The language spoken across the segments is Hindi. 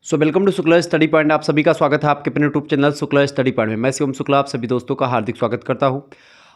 Welcome to Shukla study point. आप सभी का स्वागत है आपके अपने YouTube channel Shukla study point में। मैं शिवम शुक्ला आप सभी दोस्तों का हार्दिक स्वागत करता हूं।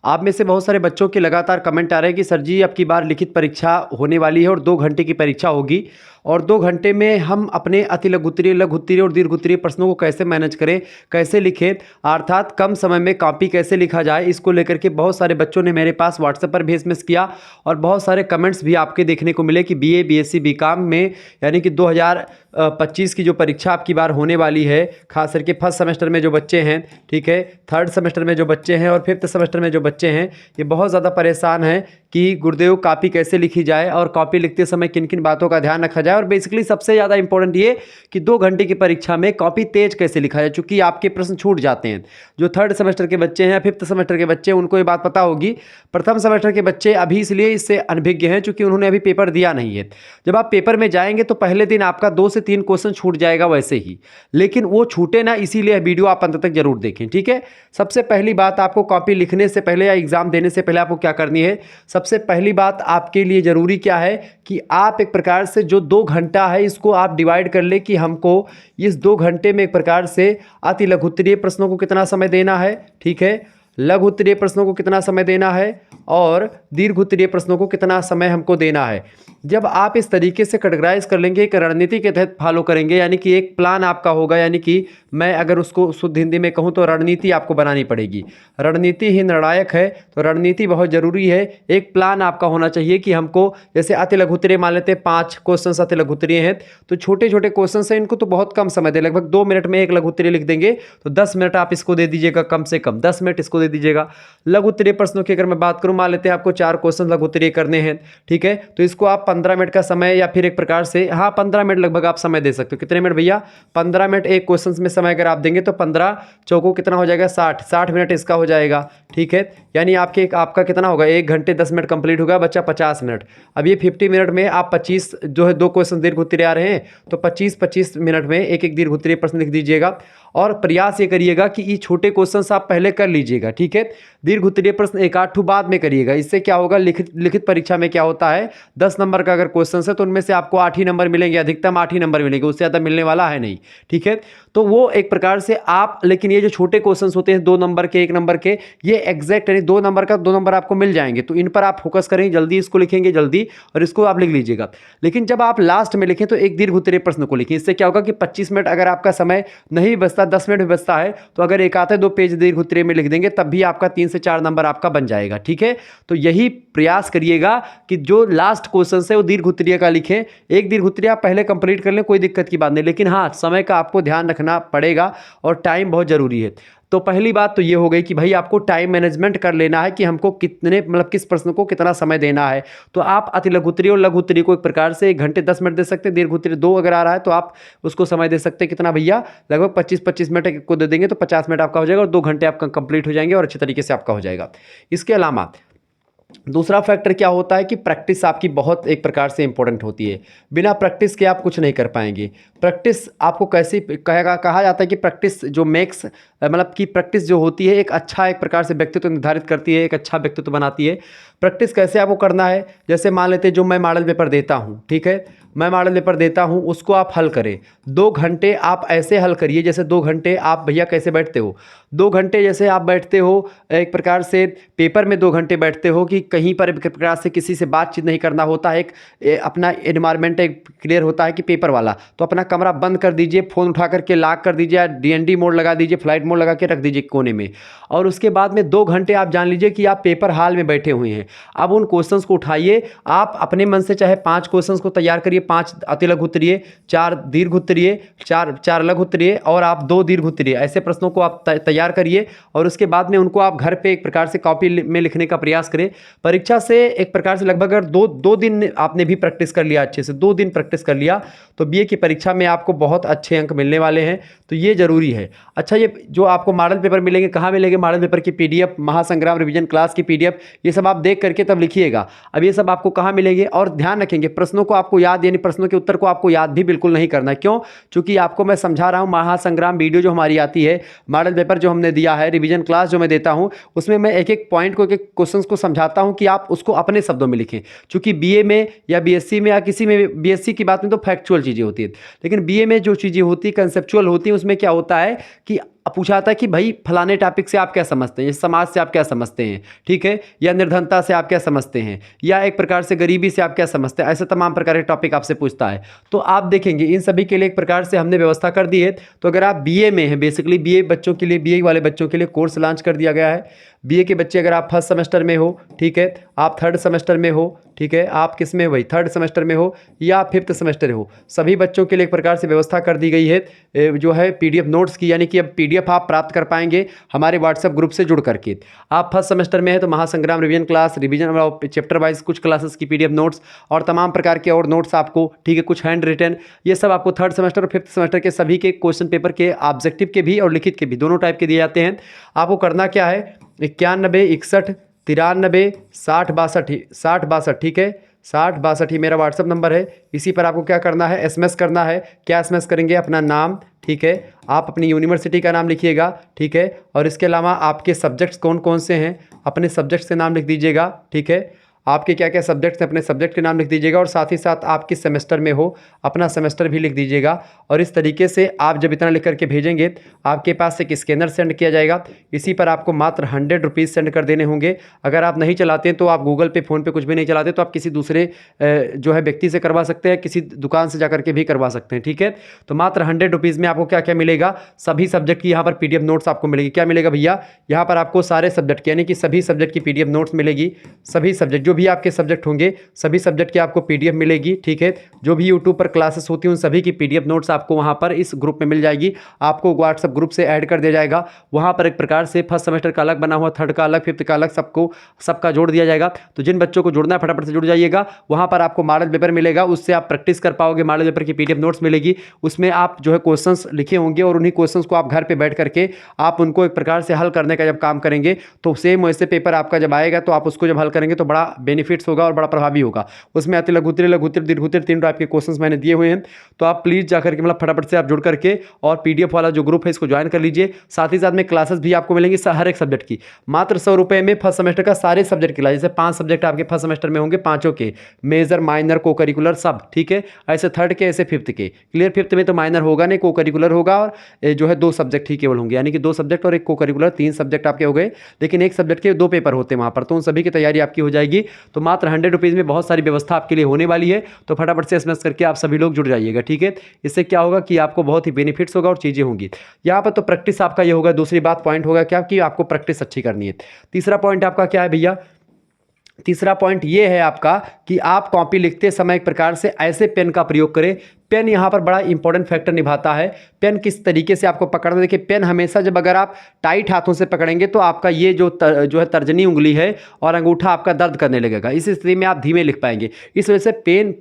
आप में से बहुत सारे बच्चों के लगातार कमेंट आ रहे हैं कि सर जी अब की बार लिखित परीक्षा होने वाली है और 2 घंटे की परीक्षा होगी और 2 घंटे में हम अपने अति लघु उत्तरीय, लघु उत्तरीय और दीर्घ उत्तरीय प्रश्नों को कैसे मैनेज करें, कैसे लिखें, अर्थात कम समय में कॉपी कैसे लिखा जाए। इसको लेकर के बहुत सारे बच्चों ने मेरे पास व्हाट्सएप पर भी एसएमएस किया और बहुत सारे कमेंट्स भी आपके देखने को मिले कि बीए, बीएससी, बीकॉम में यानी कि 2025 की जो परीक्षा आपकी बार होने वाली है, खास करके फर्स्ट सेमेस्टर में जो बच्चे हैं, ठीक है, थर्ड सेमेस्टर में जो बच्चे हैं और फिफ्थ सेमेस्टर में जो बच्चे हैं, ये बहुत ज़्यादा परेशान हैं कि गुरुदेव कॉपी कैसे लिखी जाए और कॉपी लिखते समय किन किन बातों का ध्यान रखा जाए और बेसिकली सबसे ज़्यादा इंपॉर्टेंट ये कि 2 घंटे की परीक्षा में कॉपी तेज कैसे लिखा जाए, चूँकि आपके प्रश्न छूट जाते हैं। जो थर्ड सेमेस्टर के बच्चे हैं, फिफ्थ सेमेस्टर के बच्चे हैं, उनको ये बात पता होगी। प्रथम सेमेस्टर के बच्चे अभी इसलिए इससे अनभिज्ञ हैं चूँकि उन्होंने अभी पेपर दिया नहीं है। जब आप पेपर में जाएंगे तो पहले दिन आपका 2 से 3 क्वेश्चन छूट जाएगा वैसे ही, लेकिन वो छूटे ना, इसीलिए वीडियो आप अंत तक जरूर देखें, ठीक है। सबसे पहली बात, आपको कॉपी लिखने से पहले या एग्जाम देने से पहले आपको क्या करनी है। सबसे पहली बात आपके लिए जरूरी क्या है कि आप एक प्रकार से जो 2 घंटा है इसको आप डिवाइड कर ले कि हमको इस 2 घंटे में एक प्रकार से अति लघु उत्तरीय प्रश्नों को कितना समय देना है, ठीक है, लघु उत्तरीय प्रश्नों को कितना समय देना है और दीर्घ उत्तरीय प्रश्नों को कितना समय हमको देना है। जब आप इस तरीके से कैटेगराइज कर लेंगे, एक रणनीति के तहत फॉलो करेंगे, यानी कि एक प्लान आपका होगा, यानी कि मैं अगर उसको शुद्ध हिंदी में कहूँ तो रणनीति आपको बनानी पड़ेगी। रणनीति ही निर्णायक है, तो रणनीति बहुत ज़रूरी है। एक प्लान आपका होना चाहिए कि हमको, जैसे अति लघु उत्तरीय मान लेते हैं 5 क्वेश्चन अति लघु उत्तरीय हैं, तो छोटे छोटे क्वेश्चन हैं, इनको तो बहुत कम समय दे, लगभग 2 मिनट में एक लघु उत्तरीय लिख देंगे, तो 10 मिनट आप इसको दे दीजिएगा, कम से कम 10 मिनट इसको दे दीजिएगा। लघु उत्तरीय प्रश्नों की अगर मैं बात करूँ, मान लेते हैं आपको 4 क्वेश्चन लघु उत्तरीय करने हैं, ठीक है, तो इसको आप 15 मिनट का समय या फिर एक प्रकार से 15 मिनट लगभग आप समय दे सकते हो। कितने मिनट भैया? 15 मिनट एक क्वेश्चन में समय अगर आप देंगे तो 15 चौको कितना हो जाएगा? 60 मिनट इसका हो जाएगा, ठीक है। यानी आपका कितना होगा? 1 घंटे 10 मिनट कंप्लीट होगा, बच्चा 50 मिनट। अब ये 50 मिनट में आप 25 जो है 2 क्वेश्चन दीर्घ उत्तरीय आ रहे हैं, तो 25 मिनट में एक एक दीर्घ उत्तरीय प्रश्न लिख दीजिएगा और प्रयास ये करिएगा कि ये छोटे क्वेश्चन आप पहले कर लीजिएगा, ठीक है। दीर्घ उत्तरीय प्रश्न 1-8 बाद में करिएगा। इससे क्या होगा, लिखित परीक्षा में क्या होता है, 10 नंबर का अगर क्वेश्चन है तो उनमें से आपको 8 ही नंबर मिलेंगे, अधिकतम 8 ही नंबर मिलेंगे, उससे ज़्यादा मिलने वाला है नहीं, ठीक है। तो वो एक प्रकार से आप, लेकिन ये जो छोटे क्वेश्चन होते हैं 2 नंबर के, 1 नंबर के, ये एग्जैक्ट यानी 2 नंबर का 2 नंबर आपको मिल जाएंगे, तो इन पर आप फोकस करें, जल्दी इसको लिखेंगे जल्दी और इसको आप लिख लीजिएगा। लेकिन जब आप लास्ट में लिखें तो एक दीर्घ उत्तरीय प्रश्न को लिखें। इससे क्या होगा कि 25 मिनट अगर आपका समय नहीं बचता, 10 मिनट भी बचता है, तो अगर एक आते 2 पेज दीर्घ उत्तरीय में लिख देंगे तब भी आपका 3 से 4 नंबर आपका बन जाएगा, ठीक है। तो यही प्रयास करिएगा कि जो लास्ट क्वेश्चन है वो दीर्घ उत्तरीय का लिखें। एक दीर्घ उत्तरीय आप पहले कंप्लीट कर लें, कोई दिक्कत की बात नहीं, लेकिन हाँ, समय का आपको ध्यान रखना पड़ेगा और टाइम बहुत जरूरी है। तो पहली बात तो ये हो गई कि भाई आपको टाइम मैनेजमेंट कर लेना है कि हमको कितने, मतलब किस प्रश्न को कितना समय देना है। तो आप अति लघु उत्तरीय और लघु उत्तरीय को एक प्रकार से 1 घंटे 10 मिनट दे सकते हैं। दीर्घ उत्तरीय 2 अगर आ रहा है तो आप उसको समय दे सकते हैं कितना भैया, लगभग 25 मिनट को दे देंगे तो 50 मिनट आपका हो जाएगा और 2 घंटे आपका कंप्लीट हो जाएंगे और अच्छे तरीके से आपका हो जाएगा। इसके अलावा दूसरा फैक्टर क्या होता है कि प्रैक्टिस आपकी बहुत एक प्रकार से इंपॉर्टेंट होती है। बिना प्रैक्टिस के आप कुछ नहीं कर पाएंगे। प्रैक्टिस आपको कैसे कहा जाता है कि प्रैक्टिस जो मेक्स, मतलब कि प्रैक्टिस जो होती है एक अच्छा, एक प्रकार से व्यक्तित्व निर्धारित करती है, एक अच्छा व्यक्तित्व बनाती है। प्रैक्टिस कैसे आपको करना है, जैसे मान लेते हैं जो मैं मॉडल पेपर देता हूँ, ठीक है, मैं मॉडल पेपर देता हूँ, उसको आप हल करें। 2 घंटे आप ऐसे हल करिए जैसे 2 घंटे आप भैया कैसे बैठते हो, 2 घंटे जैसे आप बैठते हो एक प्रकार से पेपर में 2 घंटे बैठते हो कि कहीं पर एक प्रकार से किसी से बातचीत नहीं करना होता है, एक अपना एनवायरनमेंट एक क्लियर होता है कि पेपर वाला, तो अपना कमरा बंद कर दीजिए, फ़ोन उठा करके लॉक कर दीजिए, डीएनडी मोड लगा दीजिए, फ्लाइट मोड लगा के रख दीजिए कोने में। और उसके बाद में 2 घंटे आप जान लीजिए कि आप पेपर हॉल में बैठे हुए हैं। अब उन क्वेश्चंस को उठाइए, आप अपने मन से चाहे 5 क्वेश्चंस को तैयार करिए, 5 अति लघु उत्तरीय, 4 दीर्घ उत्तरीय, 4 लघु उत्तरीय और आप 2 दीर्घ उत्तरीय, ऐसे प्रश्नों को आप तैयार करिए और उसके बाद में उनको आप घर पे एक प्रकार से कॉपी में लिखने का प्रयास करें। परीक्षा से एक प्रकार से लगभग अगर 2 दिन आपने भी प्रैक्टिस कर लिया, अच्छे से 2 दिन प्रैक्टिस कर लिया, तो बीए की परीक्षा में आपको बहुत अच्छे अंक मिलने वाले हैं, तो ये जरूरी है। अच्छा, ये जो आपको मॉडल पेपर मिलेंगे, कहाँ मिलेंगे मॉडल पेपर की पीडीएफ, महासंग्राम रिवीजन क्लास की पीडीएफ, ये सब आप देख करके तब लिखिएगा। अब ये सब आपको कहाँ मिलेंगे, और ध्यान रखेंगे प्रश्नों को आपको याद यानी प्रश्नों के उत्तर को आपको याद भी बिल्कुल नहीं करना है। क्यों? चूंकि आपको मैं समझा रहा हूँ, महासंग्राम वीडियो जो हमारी आती है, मॉडल पेपर जो हमने दिया है, रिवीजन क्लास जो मैं देता हूँ, उसमें मैं एक एक पॉइंट को, एक एक क्वेश्चन को समझाता हूँ कि आप उसको अपने शब्दों में लिखें। चूंकि बीए में या बीएससी में या किसी में, बीएससी की बात में तो फैक्चुअल चीज़ें होती है, लेकिन बीए में जो चीज़ें होती है कंसेप्चुअल होती है। उसमें क्या होता है कि पूछा जाता है कि भाई फलाने टॉपिक से आप क्या समझते हैं, समाज से आप क्या समझते हैं, ठीक है, या निर्धनता से आप क्या समझते हैं, या एक प्रकार से गरीबी से आप क्या समझते हैं, ऐसे तमाम प्रकार के टॉपिक आपसे पूछता है। तो आप देखेंगे इन सभी के लिए एक प्रकार से हमने व्यवस्था कर दी है। तो अगर आप बीए में हैं, बेसिकली बीए बच्चों के लिए, बीए वाले बच्चों के लिए कोर्स लॉन्च कर दिया गया है। बीए के बच्चे अगर आप फर्स्ट सेमेस्टर में हो, ठीक है, आप थर्ड सेमेस्टर में हो, ठीक है, आप किस में, वही थर्ड सेमेस्टर में हो या फिफ्थ सेमेस्टर हो, सभी बच्चों के लिए एक प्रकार से व्यवस्था कर दी गई है जो है पीडीएफ नोट्स की, यानी कि अब पीडीएफ आप प्राप्त कर पाएंगे हमारे व्हाट्सएप ग्रुप से जुड़ करके। आप फर्स्ट सेमेस्टर में है तो महासंग्राम revision class, revision chapter wise कुछ क्लासेस की पीडीएफ नोट्स और तमाम प्रकार के और नोट्स आपको, ठीक है, कुछ हैंड रिटन, ये सब आपको थर्ड सेमेस्टर और फिफ्थ सेमेस्टर के सभी के क्वेश्चन पेपर के ऑब्जेक्टिव के भी और लिखित के भी दोनों टाइप के दिए जाते हैं। आपको करना क्या है, 91 61 93 60 62, ठीक है, 60 62 ही मेरा व्हाट्सअप नंबर है। इसी पर आपको क्या करना है, एसएमएस करना है। क्या एसएमएस करेंगे, अपना नाम, ठीक है, आप अपनी यूनिवर्सिटी का नाम लिखिएगा, ठीक है, और इसके अलावा आपके सब्जेक्ट्स कौन कौन से हैं, अपने सब्जेक्ट्स के नाम लिख दीजिएगा, ठीक है, आपके क्या क्या सब्जेक्ट्स हैं, अपने सब्जेक्ट के नाम लिख दीजिएगा, और साथ ही साथ आप किस सेमेस्टर में हो अपना सेमेस्टर भी लिख दीजिएगा। और इस तरीके से आप जब इतना लिख करके भेजेंगे, आपके पास एक स्कैनर सेंड किया जाएगा। इसी पर आपको मात्र 100 रुपीज़ सेंड कर देने होंगे। अगर आप नहीं चलाते हैं तो आप गूगल पे, फ़ोन पे कुछ भी नहीं चलाते तो आप किसी दूसरे जो है व्यक्ति से करवा सकते हैं, किसी दुकान से जा करके भी करवा सकते हैं, ठीक है। तो मात्र 100 रुपीज़ में आपको क्या क्या मिलेगा, सभी सब्जेक्ट की यहाँ पर पीडीएफ नोट्स आपको मिलेगी। क्या मिलेगा भैया, यहाँ पर आपको सारे सब्जेक्ट की, यानी कि सभी सब्जेक्ट की पीडीएफ नोट्स मिलेगी। सभी सब्जेक्ट जो भी आपके सब्जेक्ट होंगे, सभी सब्जेक्ट की आपको पीडीएफ मिलेगी, ठीक है। जो भी यूट्यूब पर क्लासेस होती हैं उन सभी की पीडीएफ नोट्स आपको वहाँ पर इस ग्रुप में मिल जाएगी। आपको व्हाट्सएप ग्रुप से ऐड कर दिया जाएगा। वहाँ पर एक प्रकार से फर्स्ट सेमेस्टर का अलग बना हुआ, थर्ड का अलग, फिफ्थ का अलग, सबका जोड़ दिया जाएगा। तो जिन बच्चों को जुड़ना है फटाफट से जुड़ जाइएगा। वहाँ पर आपको मॉडल पेपर मिलेगा, उससे आप प्रैक्टिस कर पाओगे। मॉडल पेपर की पीडीएफ नोट्स मिलेगी, उसमें आप जो है क्वेश्चंस लिखे होंगे और उन्हीं क्वेश्चंस को आप घर पे बैठ करके आप उनको एक प्रकार से हल करने का जब काम करेंगे तो सेम वैसे पेपर आपका जब आएगा तो आप उसको जब हल करेंगे तो बड़ा बेनिफिट्स होगा और बड़ा प्रभावी होगा। उसमें आते लघुत्तरी, लघुत्तरी, दीर्घोत्तरी, 3 टाइप के क्वेश्चंस मैंने दिए हुए हैं। तो आप प्लीज़ जाकर के मतलब फटाफट से आप जुड़ करके और पीडीएफ वाला जो ग्रुप है इसको ज्वाइन कर लीजिए। साथ ही साथ में क्लासेस भी आपको मिलेंगी हर एक सब्जेक्ट की। मात्र 100 रुपये में फर्स्ट सेमेस्टर का सारे सब्जेक्ट की, जैसे 5 सब्जेक्ट आपके फर्स्ट सेमेस्टर में होंगे, पांचों के, मेजर, माइनर, को करिकुलर सब, ठीक है। ऐसे थर्ड के, ऐसे फिफ्थ के। क्लियर, फिफ्थ में तो माइनर होगा नहीं, को करिकुलर होगा और जो है 2 सब्जेक्ट ही केवल होंगे, यानी कि 2 सब्जेक्ट और एक को करिकुलर, 3 सब्जेक्ट आपके हो गए। लेकिन एक सब्जेक्ट के 2 पेपर होते हैं वहाँ पर, तो उन सभी की तैयारी आपकी हो जाएगी। तो मात्र 100 रुपीज़ में बहुत सारी व्यवस्था आपके लिए होने वाली है। तो फटाफट से एसएमएस करके आप सभी लोग जुड़ जाइएगा, ठीक है। इससे क्या होगा कि आपको बहुत ही बेनिफिट्स होगा और चीज़ें होंगी यहाँ पर। तो प्रैक्टिस आपका ये होगा। दूसरी बात पॉइंट होगा क्या कि आपको प्रैक्टिस अच्छी करनी है। तीसरा पॉइंट आपका क्या है भैया, तीसरा पॉइंट ये है आपका कि आप कॉपी लिखते समय एक प्रकार से ऐसे पेन का प्रयोग करें। पेन यहाँ पर बड़ा इंपॉर्टेंट फैक्टर निभाता है। पेन किस तरीके से आपको पकड़ना, देखिए पेन हमेशा जब अगर आप टाइट हाथों से पकड़ेंगे तो आपका ये जो है तर्जनी उंगली है और अंगूठा आपका दर्द करने लगेगा। इस स्थिति में आप धीमे लिख पाएंगे। इस वजह से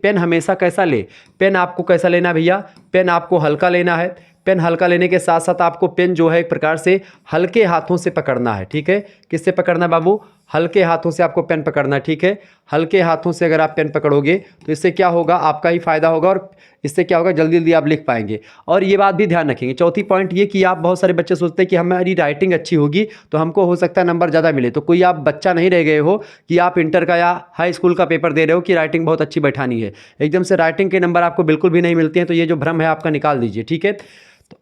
पेन हमेशा कैसा ले, पेन आपको कैसा लेना भैया, पेन आपको हल्का लेना है। पेन हल्का लेने के साथ साथ आपको पेन जो है एक प्रकार से हल्के हाथों से पकड़ना है, ठीक है। किससे पकड़ना है बाबू, हल्के हाथों से आपको पेन पकड़ना है, ठीक है। हल्के हाथों से अगर आप पेन पकड़ोगे तो इससे क्या होगा, आपका ही फायदा होगा और इससे क्या होगा, जल्दी जल्दी आप लिख पाएंगे। और ये बात भी ध्यान रखेंगे। चौथी पॉइंट ये कि आप, बहुत सारे बच्चे सोचते हैं कि हमारी राइटिंग अच्छी होगी तो हमको हो सकता है नंबर ज़्यादा मिले। तो कोई आप बच्चा नहीं रह गए हो कि आप इंटर का या हाई स्कूल का पेपर दे रहे हो कि राइटिंग बहुत अच्छी बैठानी है। एकदम से राइटिंग के नंबर आपको बिल्कुल भी नहीं मिलते हैं। तो ये जो भ्रम है आपका निकाल दीजिए, ठीक है।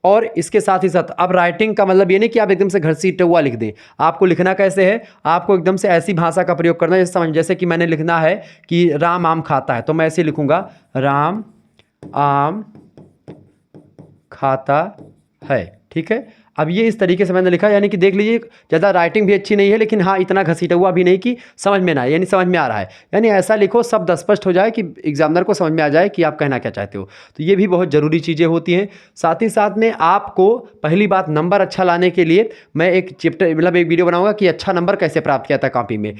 और इसके साथ ही साथ अब राइटिंग का मतलब ये नहीं कि आप एकदम से घसीटा हुआ लिख दें। आपको लिखना कैसे है, आपको एकदम से ऐसी भाषा का प्रयोग करना है जैसे कि मैंने लिखना है कि राम आम खाता है तो मैं ऐसे लिखूंगा, राम आम खाता है, ठीक है। अब ये इस तरीके से मैंने लिखा, यानी कि देख लीजिए ज़्यादा राइटिंग भी अच्छी नहीं है लेकिन हाँ इतना घसीटा हुआ भी नहीं कि समझ में ना आए, यानी समझ में आ रहा है। यानी ऐसा लिखो शब्द स्पष्ट हो जाए कि एग्जामिनर को समझ में आ जाए कि आप कहना क्या चाहते हो। तो ये भी बहुत ज़रूरी चीज़ें होती हैं। साथ ही साथ में आपको पहली बात नंबर अच्छा लाने के लिए मैं एक चैप्टर मतलब एक वीडियो बनाऊंगा कि अच्छा नंबर कैसे प्राप्त किया था कॉपी में।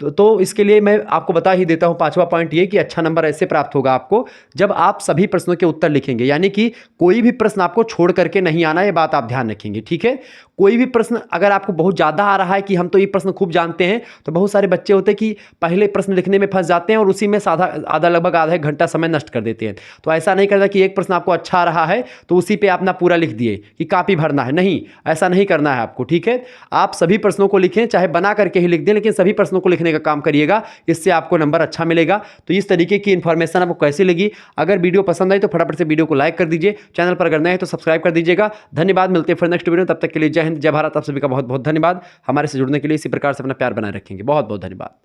तो इसके लिए मैं आपको बता ही देता हूँ। 5वां पॉइंट ये कि अच्छा नंबर ऐसे प्राप्त होगा आपको जब आप सभी प्रश्नों के उत्तर लिखेंगे, यानी कि कोई भी प्रश्न आपको छोड़ करके नहीं आना, ये बात आप ध्यान रखेंगे, ठीक है। कोई भी प्रश्न अगर आपको बहुत ज़्यादा आ रहा है कि हम तो ये प्रश्न खूब जानते हैं, तो बहुत सारे बच्चे होते हैं कि पहले प्रश्न लिखने में फंस जाते हैं और उसी में लगभग आधा एक घंटा समय नष्ट कर देते हैं। तो ऐसा नहीं करना कि एक प्रश्न आपको अच्छा आ रहा है तो उसी पे अपना पूरा लिख दिए कि कॉपी भरना है, नहीं, ऐसा नहीं करना है आपको, ठीक है। आप सभी प्रश्नों को लिखें, चाहे बना करके ही लिख दें, लेकिन सभी प्रश्नों को लिखने का काम करिएगा, इससे आपको नंबर अच्छा मिलेगा। तो इस तरीके की इन्फॉर्मेशन आपको कैसी लगी? अगर वीडियो पसंद आई तो फटाफट से वीडियो को लाइक कर दीजिए, चैनल पर अगर नए हैं तो सब्सक्राइब कर दीजिएगा। धन्यवाद, मिलते हैं फिर नेक्स्ट वीडियो, तब तक के लिए जय हिंद, जय भारत। आप सभी का बहुत बहुत धन्यवाद। हमारे से जुड़ने के लिए इसी प्रकार से अपना प्यार बनाए रखेंगे। बहुत बहुत धन्यवाद।